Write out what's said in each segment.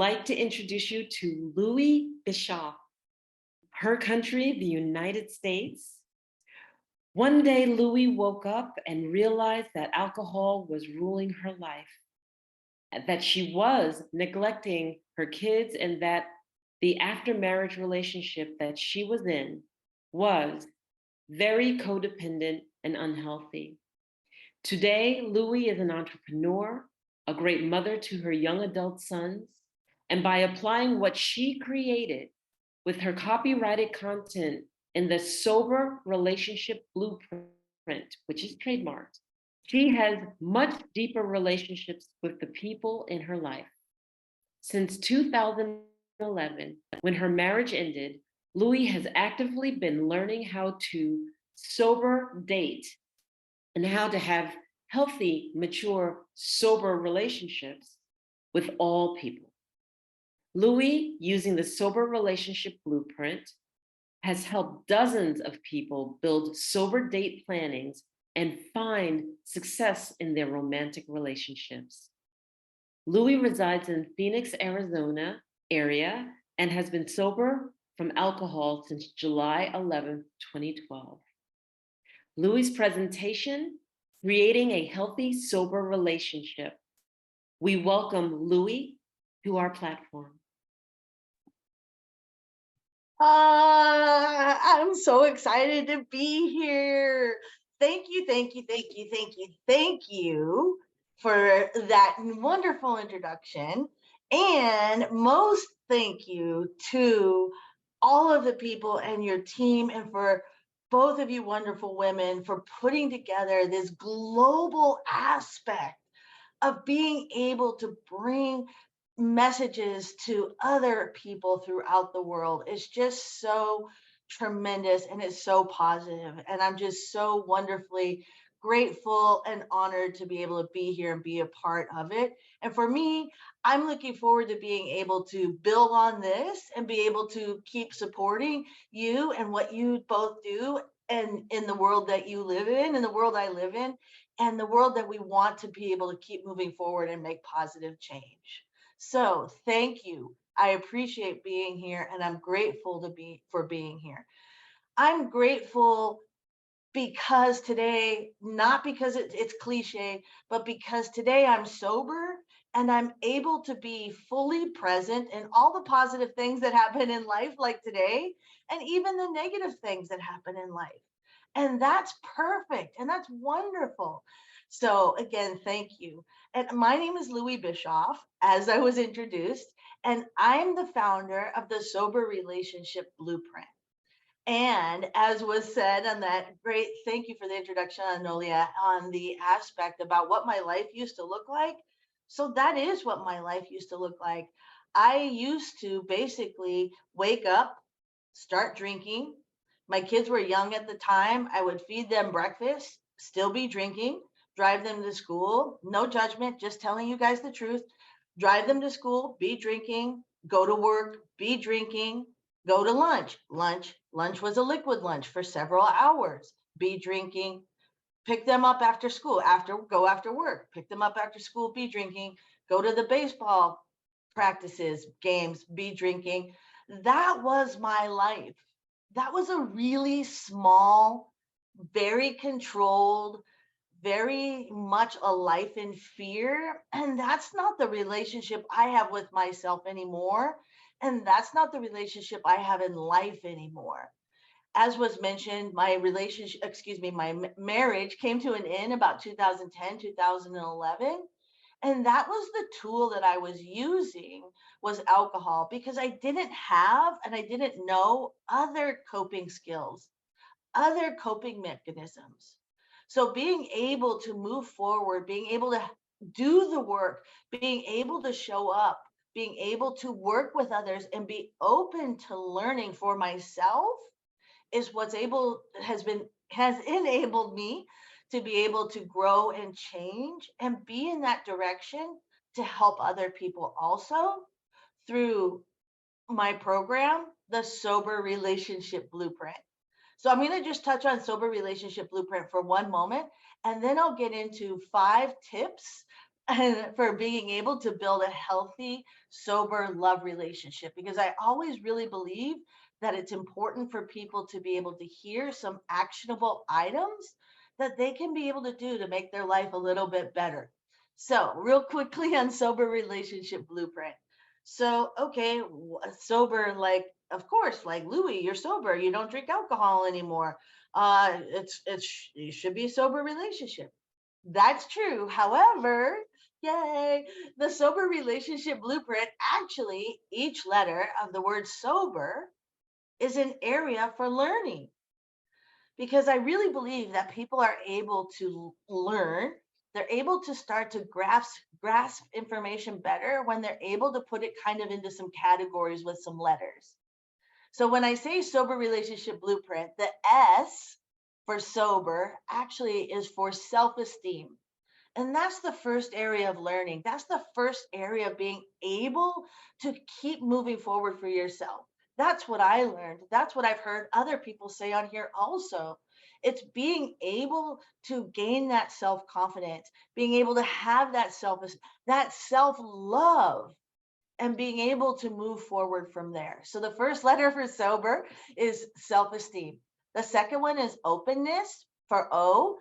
like to introduce you to Louie Bishoff. Her country, the United States. One day, Louie woke up and realized that alcohol was ruling her life, that she was neglecting her kids, and that the after marriage relationship that she was in was very codependent and unhealthy. Today, Louie is an entrepreneur, a great mother to her young adult sons, and by applying what she created with her copyrighted content in the Sober Relationship Blueprint, which is trademarked, she has much deeper relationships with the people in her life. Since 2011, when her marriage ended, Louie has actively been learning how to sober date and how to have healthy, mature, sober relationships with all people. Louie, using the Sober Relationship Blueprint, has helped dozens of people build sober date plannings and find success in their romantic relationships. Louie resides in Phoenix, Arizona area and has been sober from alcohol since July 11th, 2012. Louie's presentation, Creating a Healthy Sober Relationship. We welcome Louie to our platform. I'm so excited to be here. Thank you, thank you, thank you, thank you, thank you for that wonderful introduction. And most thank you to all of the people and your team, and for both of you wonderful women for putting together this global aspect of being able to bring messages to other people throughout the world. Is just so tremendous, and it's so positive. And I'm just so wonderfully grateful and honored to be able to be here and be a part of it. And for me, I'm looking forward to being able to build on this and be able to keep supporting you and what you both do, and in the world that you live in the world I live in, and the world that we want to be able to keep moving forward and make positive change. So thank you. I appreciate being here, and I'm grateful for being here. I'm grateful because today, not because it's cliche, but because today I'm sober and I'm able to be fully present in all the positive things that happen in life, like today, and even the negative things that happen in life. And that's perfect and that's wonderful. So, again, thank you. And my name is Louie Bishoff, as I was introduced, and I'm the founder of the Sober Relationship Blueprint. And as was said on that great, thank you for the introduction, Anolia, on the aspect about what my life used to look like. So that is what my life used to look like. I used to basically wake up, start drinking. My kids were young at the time. I would feed them breakfast, still be drinking, drive them to school. No judgment, just telling you guys the truth. Drive them to school, be drinking, go to work, be drinking, go to lunch. Lunch was a liquid lunch for several hours. Be drinking, pick them up after school, go after work, pick them up after school, be drinking, go to the baseball practices, games, be drinking. That was my life. That was a really small, very controlled, very much a life in fear. And that's not the relationship I have with myself anymore. And that's not the relationship I have in life anymore. As was mentioned, my marriage came to an end about 2010, 2011. And that was the tool that I was using, was alcohol, because I didn't have and I didn't know other coping skills, other coping mechanisms. So being able to move forward, being able to do the work, being able to show up, being able to work with others and be open to learning for myself is has enabled me to be able to grow and change and be in that direction to help other people also through my program, the Sober Relationship Blueprint. So I'm going to just touch on Sober Relationship Blueprint for one moment, and then I'll get into 5 tips and for being able to build a healthy, sober love relationship. Because I always really believe that it's important for people to be able to hear some actionable items that they can be able to do to make their life a little bit better. So, real quickly on sober relationship blueprint. So, okay, sober, like, of course, like Louie, you're sober, you don't drink alcohol anymore. It should be a sober relationship. That's true. However, yay, the sober relationship blueprint, actually, each letter of the word sober is an area for learning, because I really believe that people are able to learn. They're able to start to grasp information better when they're able to put it kind of into some categories with some letters. So when I say sober relationship blueprint, the S for sober actually is for self-esteem. And that's the first area of learning. That's the first area of being able to keep moving forward for yourself. That's what I learned. That's what I've heard other people say on here also. It's being able to gain that self-confidence, being able to have that self-love, and being able to move forward from there. So the first letter for sober is self-esteem. The second one is openness for O,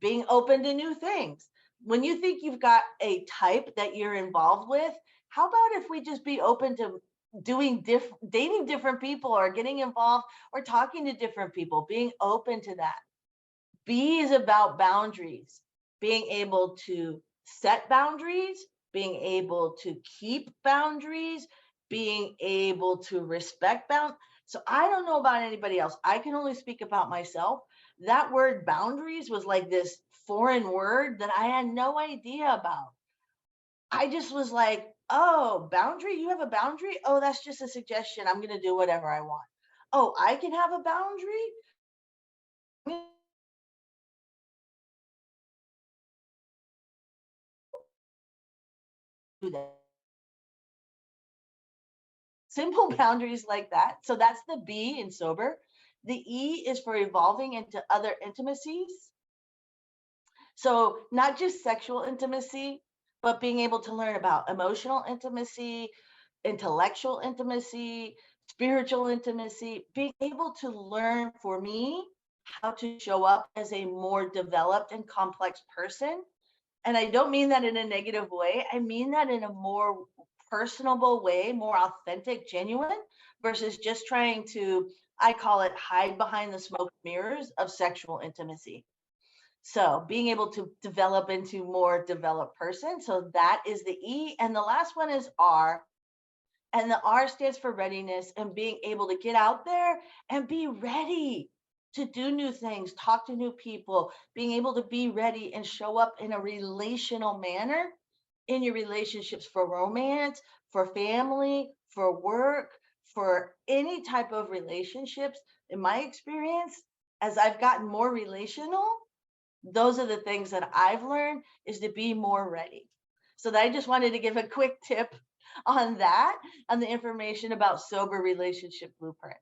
being open to new things. When you think you've got a type that you're involved with, how about if we just be open to dating different people, or getting involved, or talking to different people, being open to that. B is about boundaries, being able to set boundaries, being able to keep boundaries, being able to respect boundaries. So I don't know about anybody else. I can only speak about myself. That word boundaries was like this foreign word that I had no idea about. I just was like, oh, boundary? You have a boundary? Oh, that's just a suggestion. I'm going to do whatever I want. Oh, I can have a boundary? Do that. Simple boundaries like that. So that's the B in sober. The E is for evolving into other intimacies. So not just sexual intimacy, but being able to learn about emotional intimacy, intellectual intimacy, spiritual intimacy, being able to learn, for me, how to show up as a more developed and complex person. And I don't mean that in a negative way. I mean that in a more personable way, more authentic, genuine, versus just trying to, I call it, hide behind the smoke mirrors of sexual intimacy. So being able to develop into more developed person. So that is the E. And the last one is R. And the R stands for readiness, and being able to get out there and be ready to do new things, talk to new people, being able to be ready and show up in a relational manner in your relationships, for romance, for family, for work, for any type of relationships. In my experience, as I've gotten more relational, those are the things that I've learned, is to be more ready. So that I just wanted to give a quick tip on that, on the information about sober relationship blueprint.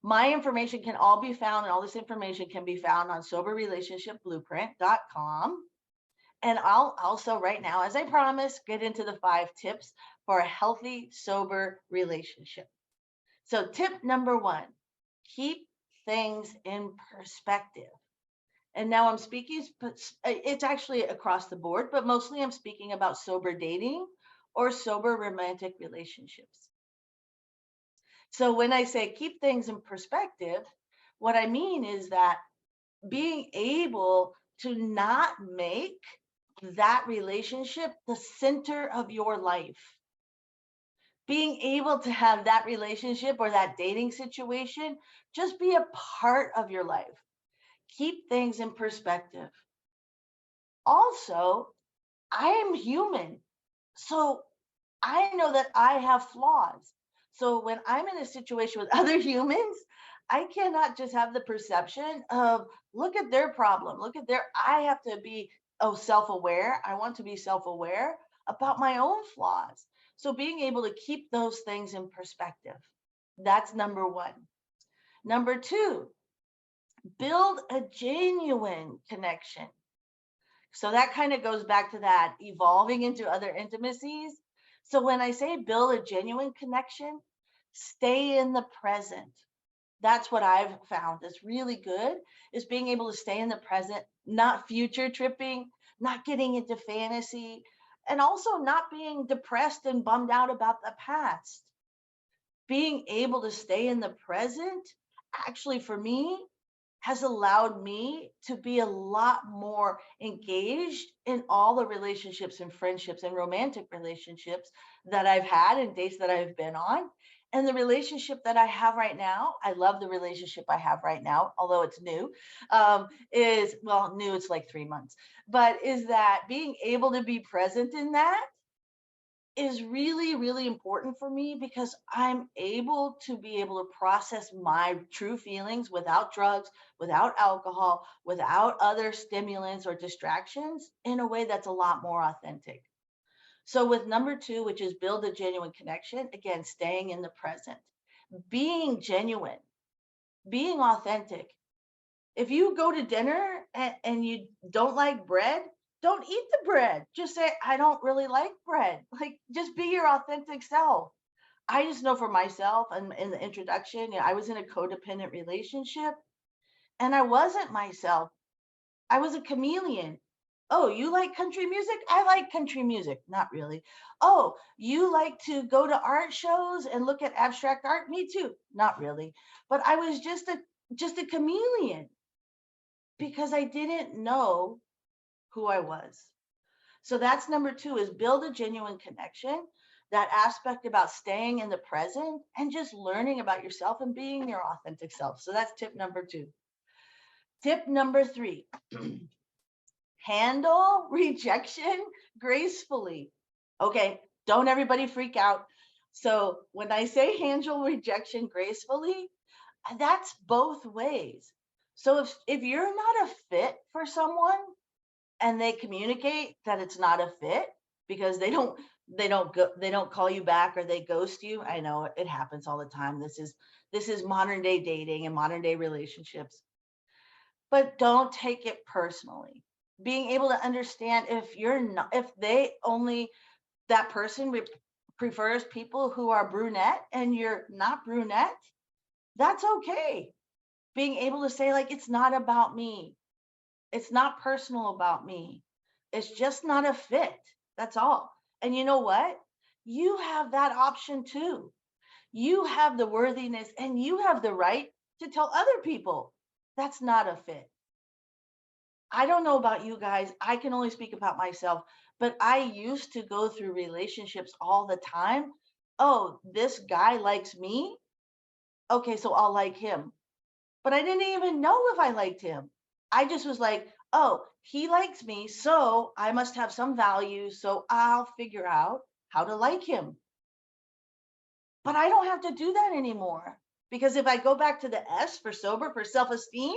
My information can all be found, and all this information can be found on soberrelationshipblueprint.com. And I'll also right now, as I promised, get into the 5 tips for a healthy, sober relationship. So tip number 1, keep things in perspective. And now I'm speaking, it's actually across the board, but mostly I'm speaking about sober dating or sober romantic relationships. So when I say keep things in perspective, what I mean is that being able to not make that relationship the center of your life. Being able to have that relationship or that dating situation just be a part of your life. Keep things in perspective. Also, I am human. So I know that I have flaws. So when I'm in a situation with other humans, I cannot just have the perception of, look at their problem, I have to be self-aware. I want to be self-aware about my own flaws. So being able to keep those things in perspective. That's number 1. Number 2, build a genuine connection. So that kind of goes back to that evolving into other intimacies. So when I say build a genuine connection, stay in the present. That's what I've found is really good, is being able to stay in the present, not future tripping, not getting into fantasy, and also not being depressed and bummed out about the past. Being able to stay in the present, actually, for me, has allowed me to be a lot more engaged in all the relationships and friendships and romantic relationships that I've had and dates that I've been on. And the relationship that I have right now, I love the relationship I have right now, although it's new, is, well, new, it's like 3 months, but is that being able to be present in that is really, really important for me because I'm able to be able to process my true feelings without drugs, without alcohol, without other stimulants or distractions in a way that's a lot more authentic. So, with number two, which is build a genuine connection, again, staying in the present, being genuine, being authentic. If you go to dinner and you don't like bread, don't eat the bread. Just say, I don't really like bread. Like, just be your authentic self. I just know for myself, and in the introduction, I was in a codependent relationship and I wasn't myself. I was a chameleon. Oh, you like country music? I like country music. Not really. Oh, you like to go to art shows and look at abstract art? Me too. Not really. But I was just a chameleon because I didn't know who I was. So that's number two, is build a genuine connection. That aspect about staying in the present and just learning about yourself and being your authentic self. So that's tip number two. Tip number three, handle rejection gracefully. Okay, don't everybody freak out. So when I say handle rejection gracefully, that's both ways. So if you're not a fit for someone, and they communicate that it's not a fit because they don't call you back or they ghost you. I know it happens all the time. This is modern day dating and modern day relationships. But don't take it personally. Being able to understand if you're not, if they only, that person prefers people who are brunette and you're not brunette, that's okay. Being able to say, like, it's not about me. It's not personal about me. It's just not a fit. That's all. And you know what? You have that option too. You have the worthiness and you have the right to tell other people that's not a fit. I don't know about you guys. I can only speak about myself, but I used to go through relationships all the time. Oh, this guy likes me. Okay, so I'll like him. But I didn't even know if I liked him. I just was like, oh, he likes me, so I must have some value, so I'll figure out how to like him. But I don't have to do that anymore because if I go back to the S for sober, for self esteem,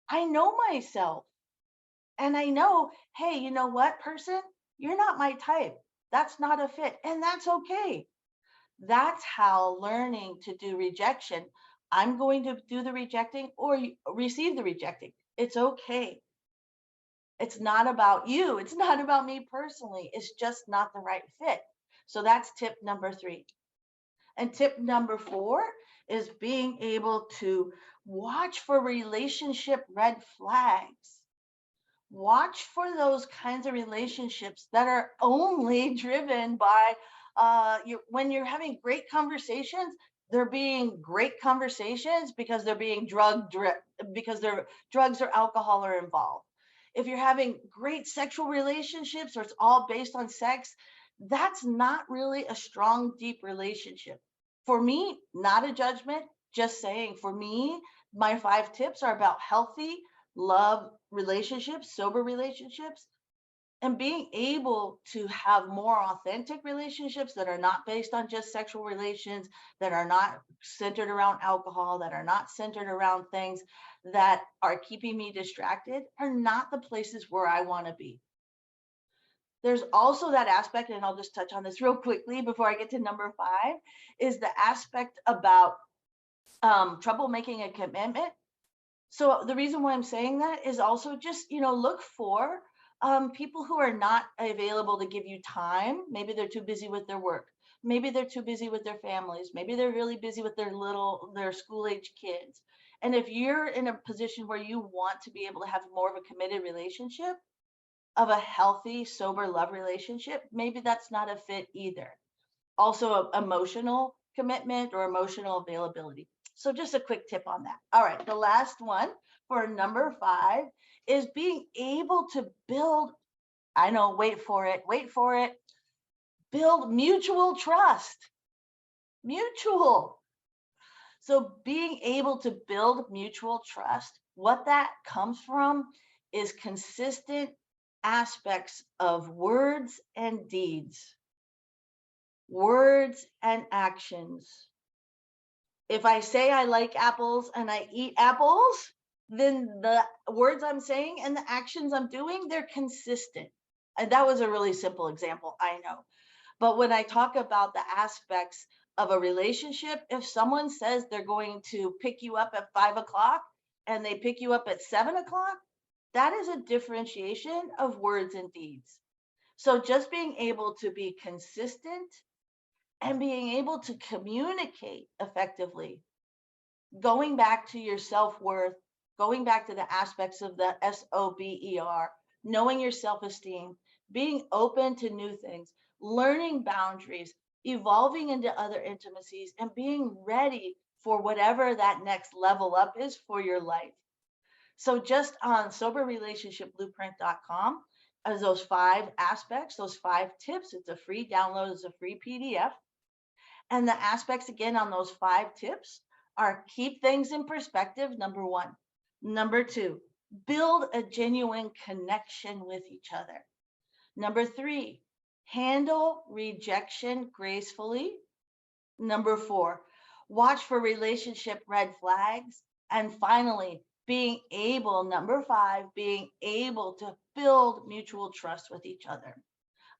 I know myself and I know, hey, you know what, person? You're not my type. That's not a fit. And that's okay. That's how learning to do rejection. I'm going to do the rejecting or receive the rejecting. It's okay. It's not about you. It's not about me personally. It's just not the right fit. So that's tip number three. And tip number four is being able to watch for relationship red flags. Watch for those kinds of relationships that are only driven by when you're having great conversations, they're being great conversations because they're being because their drugs or alcohol are involved. If you're having great sexual relationships or it's all based on sex, that's not really a strong, deep relationship. For me, not a judgment, just saying, for me, my 5 tips are about healthy love relationships, sober relationships, and being able to have more authentic relationships that are not based on just sexual relations, that are not centered around alcohol, that are not centered around things that are keeping me distracted, are not the places where I want to be. There's also that aspect, and I'll just touch on this real quickly before I get to number 5, is the aspect about trouble making a commitment. So the reason why I'm saying that is also just, look for people who are not available to give you time. Maybe they're too busy with their work. Maybe they're too busy with their families. Maybe they're really busy with their school age kids. And if you're in a position where you want to be able to have more of a committed relationship, of a healthy, sober love relationship, maybe that's not a fit either. Also, emotional commitment or emotional availability. So, just a quick tip on that. All right, the last one for number 5 is being able to build, I know, wait for it, build mutual trust. Mutual. So being able to build mutual trust, what that comes from is consistent aspects of words and deeds, words and actions. If I say I like apples and I eat apples, then the words I'm saying and the actions I'm doing, they're consistent. And that was a really simple example, I know. But when I talk about the aspects of a relationship, if someone says they're going to pick you up at 5 o'clock and they pick you up at 7 o'clock, that is a differentiation of words and deeds. So just being able to be consistent and being able to communicate effectively, going back to your self-worth, going back to the aspects of the SOBER, knowing your self-esteem, being open to new things, learning boundaries, evolving into other intimacies, and being ready for whatever that next level up is for your life. So just on soberrelationshipblueprint.com, as those 5 aspects, those 5 tips, it's a free download, it's a free PDF. And the aspects again on those 5 tips are keep things in perspective, number 1. Number 2, build a genuine connection with each other. Number 3, handle rejection gracefully. Number 4, watch for relationship red flags. And finally, being able, number 5, being able to build mutual trust with each other.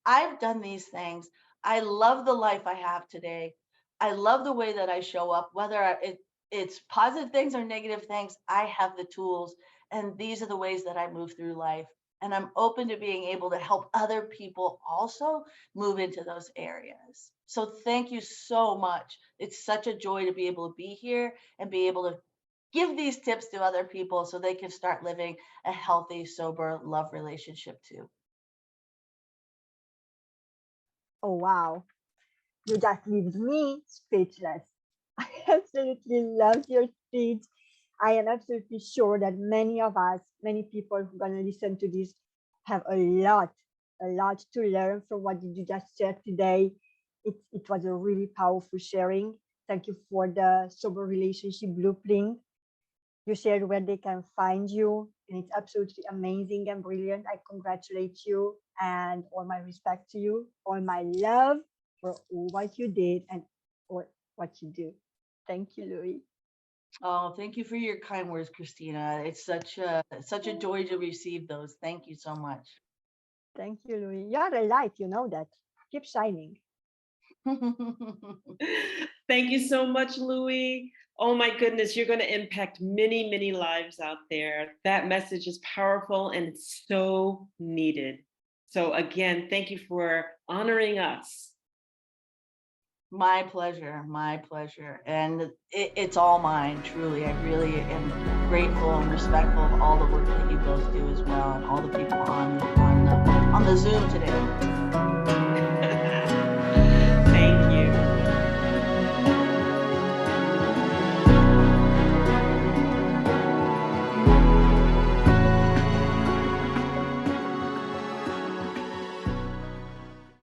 I've done these things. I love the life I have today. I love the way that I show up, whether it's positive things or negative things. I have the tools, and these are the ways that I move through life. And I'm open to being able to help other people also move into those areas. So thank you so much. It's such a joy to be able to be here and be able to give these tips to other people so they can start living a healthy, sober love relationship too. Oh, wow. You just leave me speechless. I absolutely loved your speech. I am absolutely sure that many of us, many people who are going to listen to this have a lot to learn from what you just shared today. It was a really powerful sharing. Thank you for the Sober Relationship Blueprint. You shared where they can find you, and it's absolutely amazing and brilliant. I congratulate you and all my respect to you, all my love for what you did and what you do. Thank you, Louie. Oh, thank you for your kind words, Christina. It's such a joy to receive those. Thank you so much. Thank you, Louie. You're a light, you know that. Keep shining. Thank you so much, Louie. Oh my goodness, you're going to impact many, many lives out there. That message is powerful and it's so needed. So again, thank you for honoring us. My pleasure, my pleasure. And it's all mine, truly. I really am grateful and respectful of all the work that you both do as well, and all the people on the Zoom today.